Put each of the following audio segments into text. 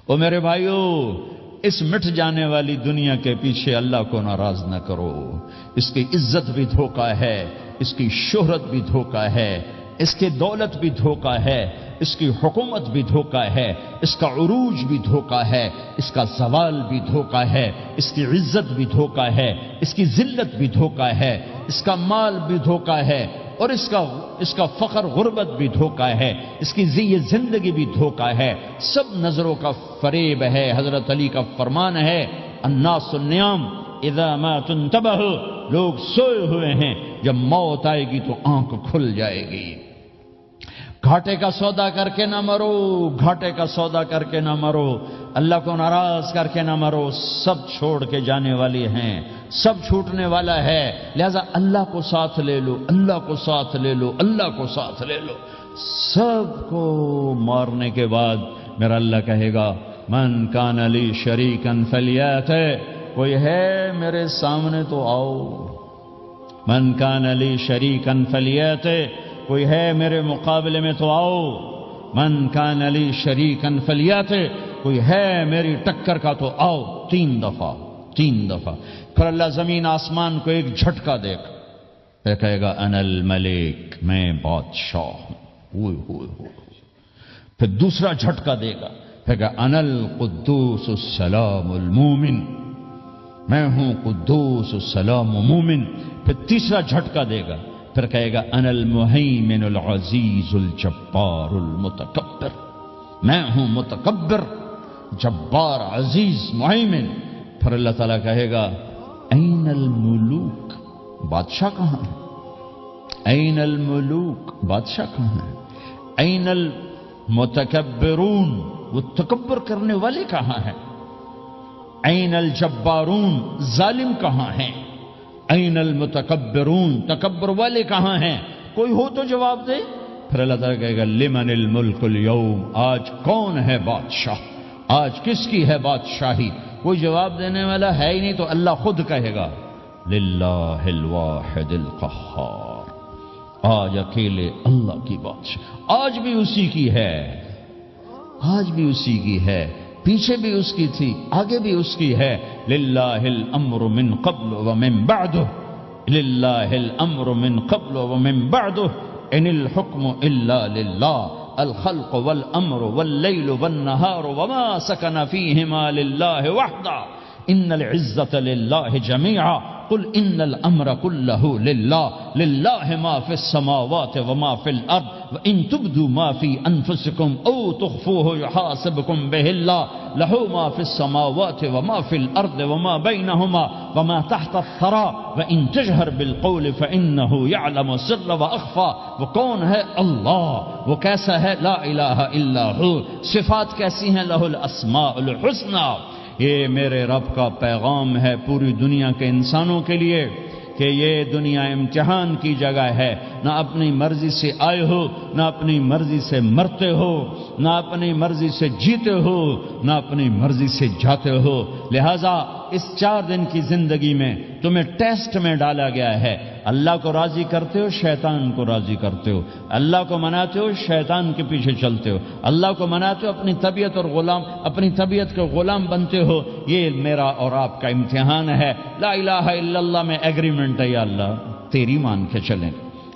او میرے بھائیو، اس مٹ جانے والی دنیا کے پیچھے اللہ کو ناراض نہ کرو. اس کی عزت بھی دھوکہ ہے، اس کی شہرت بھی دھوکہ ہے، اس کی دولت بھی دھوکہ ہے، اس کی حکومت بھی دھوکہ ہے، اس کا عروج بھی دھوکہ ہے، اس کا زوال بھی دھوکہ ہے، اس کی عزت بھی دھوکہ ہے، اس کی ذلت بھی دھوکہ ہے، اس کا مال بھی دھوکہ ہے، اور اس کا فخر غربت بھی دھوکہ ہے، اس کی زندگی بھی دھوکہ ہے. سب نظروں کا فریب ہے. حضرت علی کا فرمان ہے، الناس النیام اذا ما تنتبہ، لوگ سوئے ہوئے ہیں، جب موت آئے گی تو آنکھ کھل جائے گی. گھاٹے کا سودا کر کے نہ مرو، گھاٹے کا سودا کر کے نہ مرو، اللہ کو ناراض کر کے نہ مرو. سب چھوڑ کے جانے والی ہیں، سب چھوٹنے والا ہے، لہذا اللہ کو ساتھ لے لو، اللہ کو ساتھ لے لو، اللہ کو ساتھ لے لو. سب کو مارنے کے بعد میرا اللہ کہے گا، من کان لی شریکن فلیات، کوئی ہے میرے سامنے تو آؤ. من کان لی شریکن فلیات، کوئی ہے میرے مقابلے میں تو آؤ. من کان لی شریکن فلیات، کوئی ہے میری ٹکر کا تو آؤ. 3 دفعہ. پھر اللہ زمین آسمان کو ایک جھٹکا دے گا، پھر کہے گا انا الملک، میں بادشاہ ہوں. پھر دوسرا جھٹکا دے گا، پھر کہا انا القدوس السلام المومن، میں ہوں قدوس السلام مومن. پھر تیسرا جھٹکا دے گا، پھر کہے گا انا المہیمن العزیز الجبار المتکبر، میں ہوں متکبر، جبار، عزیز، مہیمن. پھر اللہ تعالیٰ کہے گا این الملوک، بادشاہ کہاں ہے؟ این الملوک، بادشاہ کہاں ہے؟ این المتکبرون، وہ تکبر کرنے والے کہاں ہیں؟ این الجبارون، ظالم کہاں ہیں؟ این المتکبرون، تکبر والے کہاں ہیں؟ کوئی ہو تو جواب دے. پھر اللہ تعالیٰ کہے گا لمن الملک اليوم، آج کون ہے بادشاہ؟ آج کس کی ہے بادشاہی؟ کوئی جواب دینے والا ہے ہی نہیں، تو اللہ خود کہے گا للہ الواحد القہار، آج اکیلے اللہ کی بادشاہ. آج بھی اسی کی ہے، آج بھی اسی کی ہے، پیچھے بھی اس کی تھی، آگے بھی اس کی ہے. للہ الامر من قبل ومن بعدہ، للہ الامر من قبل ومن بعدہ، ان الحکم الا للہ، الخلق والامر واللیل والنہار وما سکن فیہما للہ وحدہ، ان العزة للہ جميعا، قل ان الامر كله للہ، للہ ما فی السماوات وما فی الارض، وان تبدوا ما فی انفسکم او تخفوه یحاسبکم به اللہ، لہ ما فی السماوات وما فی الارض وما بینہما وما تحت الثرى، وان تجہر بالقول فانہ یعلم السر واخفى. وہ کون ہے؟ اللہ. وہ کیسا ہے؟ لا الہ الا ہو. صفات کیسی ہیں؟ لہ الاسماء الحسنى. یہ میرے رب کا پیغام ہے پوری دنیا کے انسانوں کے لیے کہ یہ دنیا امتحان کی جگہ ہے. نہ اپنی مرضی سے آئے ہو، نہ اپنی مرضی سے مرتے ہو، نہ اپنی مرضی سے جیتے ہو، نہ اپنی مرضی سے جاتے ہو. لہذا اس 4 دن کی زندگی میں تمہیں ٹیسٹ میں ڈالا گیا ہے. اللہ کو راضی کرتے ہو، شیطان کو راضی کرتے ہو. اللہ کو مناتے ہو، شیطان کے پیچھے چلتے ہو. اللہ کو مناتے ہو، اپنی طبیعت اور اپنی طبیعت کے غلام بنتے ہو. یہ میرا اور آپ کا امتحان ہے. لا الہ الا اللہ میں ایگریمنٹ ہے، یا اللہ تیری مان کے چلیں.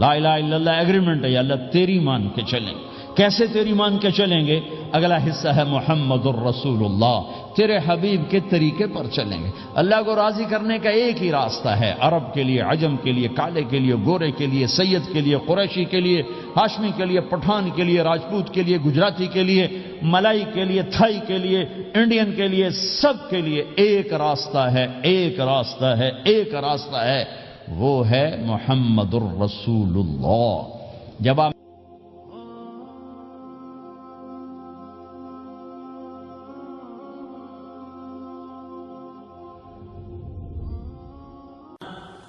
لا الہ الا اللہ ایگریمنٹ ہے، یا اللہ تیری مان کے چلیں. کیسے تیری مان کے چلیں گے؟ اگلا حصہ ہے محمد الرسول اللہ، تیرے حبیب کے طریقے پر چلیں گے. اللہ کو راضی کرنے کا ایک ہی راستہ ہے، عرب کے لیے، عجم کے لیے، کالے کے لیے، گورے کے لیے، سید کے لیے، قریشی کے لیے، ہاشمی کے لیے، پٹھان کے لیے، راجپوت کے لیے، گجراتی کے لیے، ملائی کے لیے، تھائی کے لیے، انڈین کے لیے، سب کے لیے ایک راستہ ہے، ایک راستہ ہے، ایک راستہ ہے. وہ ہے محمد الرسول اللہ. جب آپ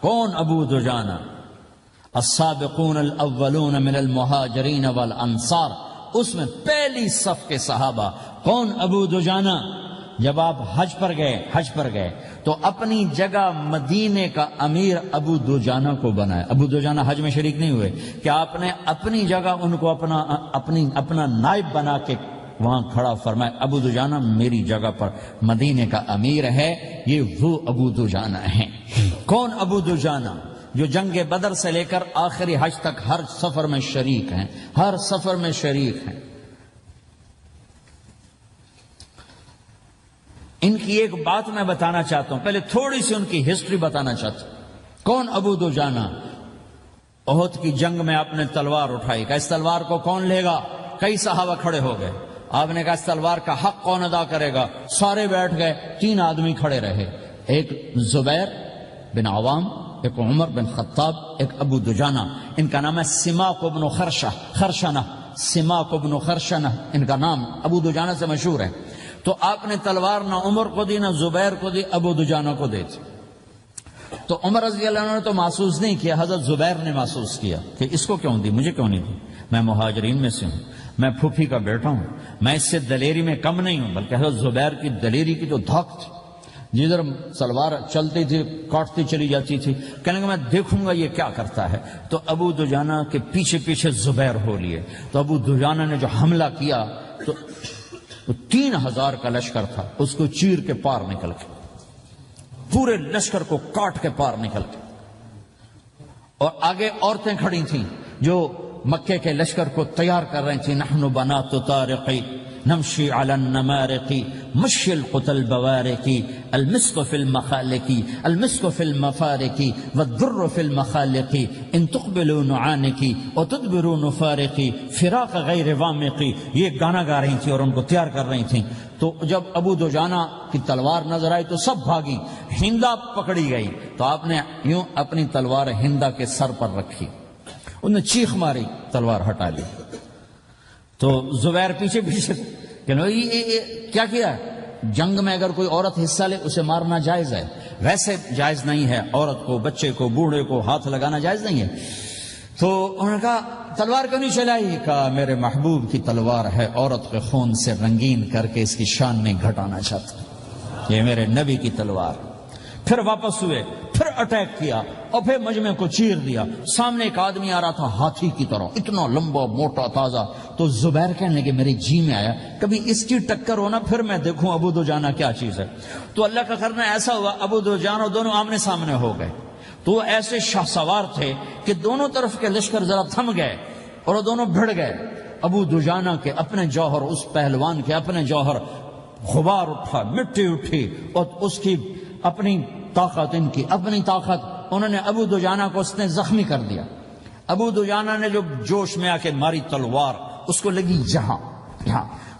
کون ابو دجانہ؟ السابقون الاولون من المہاجرین والانصار، اس میں پہلی صف کے صحابہ. کون ابو دجانہ؟ جب آپ حج پر گئے تو اپنی جگہ مدینے کا امیر ابو دجانہ کو بنایا. ابو دجانہ حج میں شریک نہیں ہوئے کہ آپ نے اپنی جگہ ان کو اپنا نائب بنا کے وہاں کھڑا فرمایا ابو دجانہ میری جگہ پر مدینے کا امیر ہے، یہ وہ ابو دجانہ ہیں۔ کون ابو دجانہ؟ جو جنگ بدر سے لے کر آخری حج تک ہر سفر میں شریک ہیں، ہر سفر میں شریک ہیں۔ ان کی ایک بات میں بتانا چاہتا ہوں، پہلے تھوڑی سی ان کی ہسٹری بتانا چاہتا ہوں۔ کون ابو دجانہ؟ احد کی جنگ میں آپ نے تلوار اٹھائی، کہ اس تلوار کو کون لے گا؟ کئی صحابہ کھڑے ہو گئے۔ آپ نے کہا اس تلوار کا حق کون ادا کرے گا؟ سارے بیٹھ گئے، 3 آدمی کھڑے رہے، ایک زبیر بن عوام، ایک عمر بن خطاب، ایک ابو دجانہ۔ ان کا نام ہے سماک بن خرشنہ، سماک بن خرشنہ ان کا نام ابو دجانہ سے مشہور ہے۔ تو آپ نے تلوار نہ عمر کو دی، نہ زبیر کو دی، ابو دجانہ کو دی تھی۔ تو عمر رضی اللہ عنہ نے تو محسوس نہیں کیا، حضرت زبیر نے محسوس کیا کہ اس کو کیوں دی، مجھے کیوں نہیں دی؟ میں مہاجرین میں سے ہوں، میں پھوپھی کا بیٹا ہوں، میں اس سے دلیری میں کم نہیں ہوں۔ بلکہ حضرت زبیر کی دلیری کی تو دھاک تھی، جدھر سلوار چلتی تھی کاٹتی چلی جاتی تھی، کہنے کہ میں دیکھوں گا یہ کیا کرتا ہے۔ تو ابو دجانہ کے پیچھے پیچھے زبیر ہو لیے۔ تو ابو دجانہ نے جو حملہ کیا تو 3000 کا لشکر تھا، اس کو چیر کے پار نکل کے، پورے لشکر کو کاٹ کے پار نکل کے، اور آگے عورتیں کھڑی تھیں جو مکے کے لشکر کو تیار کر رہی تھیں۔ نحن بنات طارقی نمشی علی النمارقی مشی القتل بوارقی المسک فی المخالقی المسک فی المفارقی والدر فی المخالقی ان تقبلوا نعانقی وتدبروا نفارقی فراق غیر وامقی۔ یہ گانا گا رہی تھیں اور ان کو تیار کر رہی تھیں۔ تو جب ابو دجانہ کی تلوار نظر آئی تو سب بھاگی، ہندا پکڑی گئی۔ تو آپ نے یوں اپنی تلوار ہندا کے سر پر رکھی، انہوں نے چیخ ماری، تلوار ہٹا لی۔ تو زبیر پیچھے پیچھے کہ کیا کیا؟ جنگ میں اگر کوئی عورت حصہ لے اسے مارنا جائز ہے، ویسے جائز نہیں ہے، عورت کو، بچے کو، بوڑھے کو ہاتھ لگانا جائز نہیں ہے۔ تو انہوں نے کہا تلوار کیوں نہیں چلائی؟ کہا میرے محبوب کی تلوار ہے، عورت کے خون سے رنگین کر کے اس کی شان نہیں گھٹانا چاہتا، یہ میرے نبی کی تلوار۔ پھر واپس ہوئے، پھر اٹیک کیا اور پھر مجمع کو چیر دیا۔ سامنے ایک آدمی آ رہا تھا ہاتھی کی طرح، اتنا لمبا موٹا تازہ۔ تو زبیر کہنے لگے میرے جی میں آیا کبھی اس کی ٹکر ہونا، پھر میں دیکھوں ابو دجانہ کیا چیز ہے۔ تو اللہ کا کرنا ایسا ہوا، ابو دجانہ دونوں آمنے سامنے ہو گئے۔ تو وہ ایسے شاہ سوار تھے کہ دونوں طرف کے لشکر ذرا تھم گئے اور وہ دونوں بھڑ گئے۔ ابو دجانہ کے اپنے جوہر، اس پہلوان کے اپنے جوہر، غبار اٹھا، مٹی اٹھی، اور اس کی اپنی طاقت، ان کی اپنی طاقت، انہوں نے ابو دجانہ کو اس نے زخمی کر دیا۔ ابو دجانہ نے جو جوش میں آ کے ماری تلوار، اس کو لگی یہاں،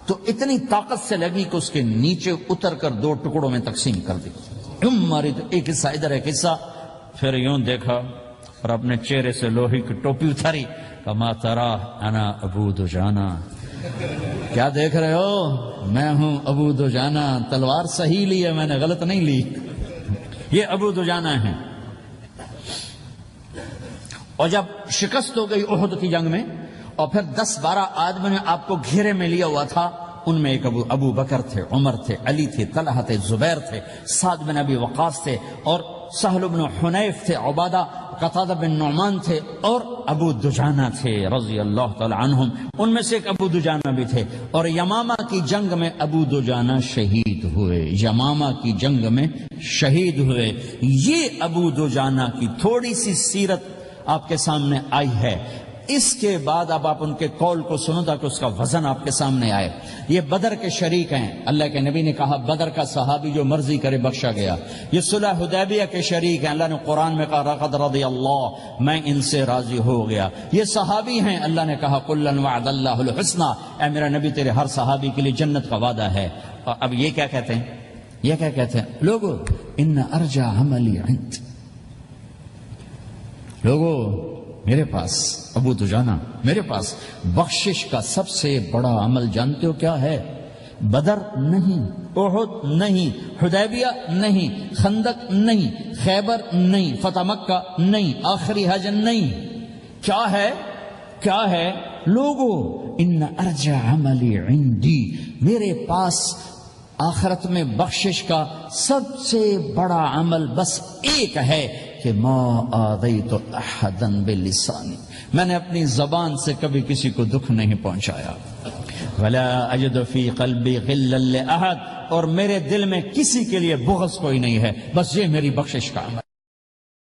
تو اتنی طاقت سے لگی کہ اس کے نیچے اتر کر 2 ٹکڑوں میں تقسیم کر دی۔ ماری تو ایک حصہ ادھر، ایک حصہ۔ پھر یوں دیکھا اور اپنے چہرے سے لوہے کی ٹوپی اتاری، کما ترا انا ابو دجانہ، کیا دیکھ رہے ہو؟ میں ہوں ابو دجانہ، تلوار صحیح لی ہے میں نے، غلط نہیں لی۔ یہ ابو دجانہ ہیں۔ اور جب شکست ہو گئی احد کی جنگ میں، اور پھر 10-12 آدمی نے آپ کو گھیرے میں لیا ہوا تھا، ان میں ایک ابو بکر تھے، عمر تھے، علی تھے، طلحہ تھے، زبیر تھے، سعد بن ابی وقاص تھے، اور سہل بن حنیف تھے، عبادہ قتادہ بن نعمان تھے، اور ابو دجانہ تھے رضی اللہ تعالی عنہم۔ ان میں سے ایک ابو دجانہ بھی تھے۔ اور یمامہ کی جنگ میں ابو دجانہ شہید ہوئے، یمامہ کی جنگ میں شہید ہوئے۔ یہ ابو دجانہ کی تھوڑی سی سیرت آپ کے سامنے آئی ہے۔ اس کے بعد اب آپ ان کے قول کو سنو تاکہ اس کا وزن آپ کے سامنے آئے۔ یہ بدر کے شریک ہیں، اللہ کے نبی نے کہا بدر کا صحابی جو مرضی کرے بخشا گیا۔ یہ صلح حدیبیہ کے شریک ہیں، اللہ نے قرآن میں کہا لقد رضی اللہ، میں ان سے راضی ہو گیا۔ یہ صحابی ہیں، اللہ نے کہا کلا وعد اللہ الحسنی، اے میرا نبی تیرے ہر صحابی کے لیے جنت کا وعدہ ہے۔ اور اب یہ کیا کہتے ہیں؟ یہ کیا کہتے ہیں لوگو؟ ان ارجع عملی عند، لوگو میرے پاس، ابو دجانہ میرے پاس بخشش کا سب سے بڑا عمل جانتے ہو کیا ہے؟ بدر نہیں، احد نہیں، حدیبیہ نہیں، خندق نہیں، خیبر نہیں، فتح مکہ نہیں، آخری حج نہیں۔ کیا ہے؟ کیا ہے لوگو؟ ان ارجع عملی عندی، میرے پاس آخرت میں بخشش کا سب سے بڑا عمل بس ایک ہے کہ ما آذیت احدا بلسانی، میں نے اپنی زبان سے کبھی کسی کو دکھ نہیں پہنچایا۔ ولا اجد فی قلبی غلا لأحد، اور میرے دل میں کسی کے لیے بغض کوئی نہیں ہے، بس یہ میری بخشش کا عمل۔